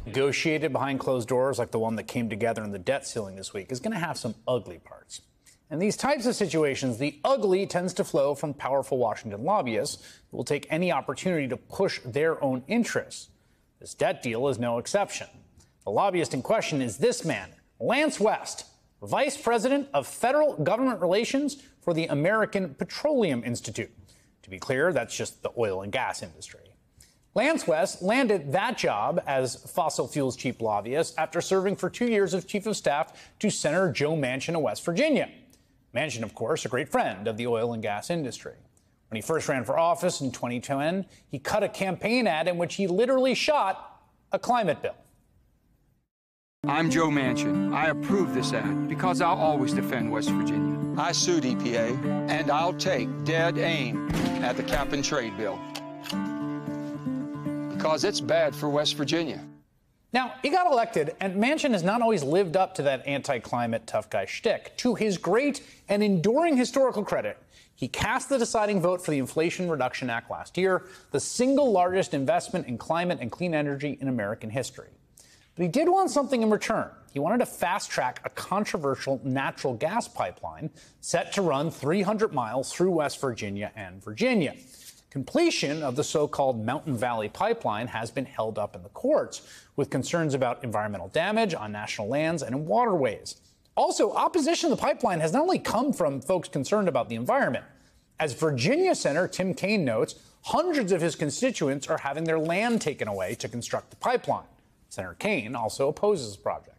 negotiated behind closed doors like the one that came together in the debt ceiling this week, is going to have some ugly parts. In these types of situations, the ugly tends to flow from powerful Washington lobbyists who will take any opportunity to push their own interests. This debt deal is no exception. The lobbyist in question is this man, Lance West, Vice President of Federal Government Relations for the American Petroleum Institute. To be clear, that's just the oil and gas industry. Lance West landed that job as fossil fuels chief lobbyist after serving for 2 years as chief of staff to Senator Joe Manchin of West Virginia. Manchin, of course, a great friend of the oil and gas industry. When he first ran for office in 2010, he cut a campaign ad in which he literally shot a climate bill. I'm Joe Manchin. I approve this ad because I'll always defend West Virginia. I sued EPA, and I'll take dead aim at the cap and trade bill because it's bad for West Virginia. Now, he got elected, and Manchin has not always lived up to that anti-climate tough guy shtick. To his great and enduring historical credit, he cast the deciding vote for the Inflation Reduction Act last year, the single largest investment in climate and clean energy in American history. But he did want something in return. He wanted to fast-track a controversial natural gas pipeline set to run 300 miles through West Virginia and Virginia. Completion of the so-called Mountain Valley Pipeline has been held up in the courts, with concerns about environmental damage on national lands and in waterways. Also, opposition to the pipeline has not only come from folks concerned about the environment. As Virginia Senator Tim Kaine notes, hundreds of his constituents are having their land taken away to construct the pipeline. Senator Kaine also opposes the project.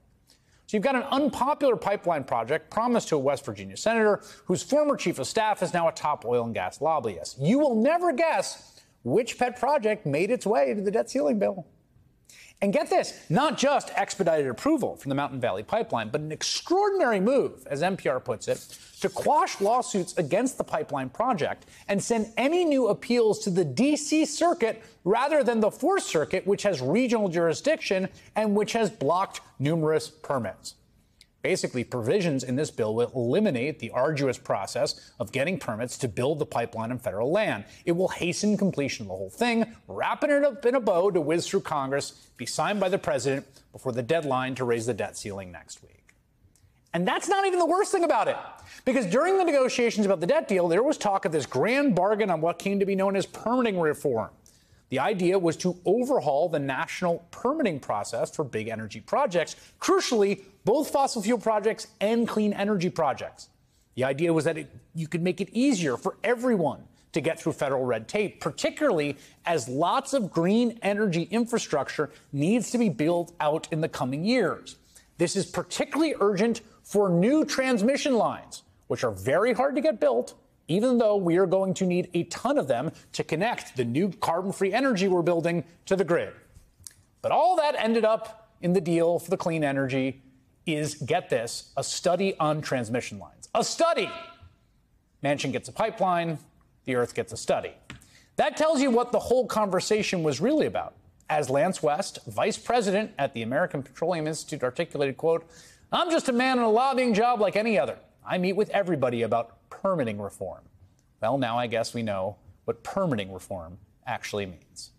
So you've got an unpopular pipeline project promised to a West Virginia senator whose former chief of staff is now a top oil and gas lobbyist. You will never guess which pet project made its way to the debt ceiling bill. And get this, not just expedited approval from the Mountain Valley Pipeline, but an extraordinary move, as NPR puts it, to quash lawsuits against the pipeline project and send any new appeals to the D.C. Circuit rather than the Fourth Circuit, which has regional jurisdiction and which has blocked numerous permits. Basically, provisions in this bill will eliminate the arduous process of getting permits to build the pipeline on federal land. It will hasten completion of the whole thing, wrapping it up in a bow to whiz through Congress, be signed by the president before the deadline to raise the debt ceiling next week. And that's not even the worst thing about it, because during the negotiations about the debt deal, there was talk of this grand bargain on what came to be known as permitting reform. The idea was to overhaul the national permitting process for big energy projects, crucially, both fossil fuel projects and clean energy projects. The idea was that you could make it easier for everyone to get through federal red tape, particularly as lots of green energy infrastructure needs to be built out in the coming years. This is particularly urgent for new transmission lines, which are very hard to get built, even though we are going to need a ton of them to connect the new carbon-free energy we're building to the grid. But all that ended up in the deal for the clean energy is, get this, a study on transmission lines. A study! Manchin gets a pipeline, the Earth gets a study. That tells you what the whole conversation was really about. As Lance West, vice president at the American Petroleum Institute, articulated, quote, "I'm just a man in a lobbying job like any other. I meet with everybody about permitting reform." Well, now I guess we know what permitting reform actually means.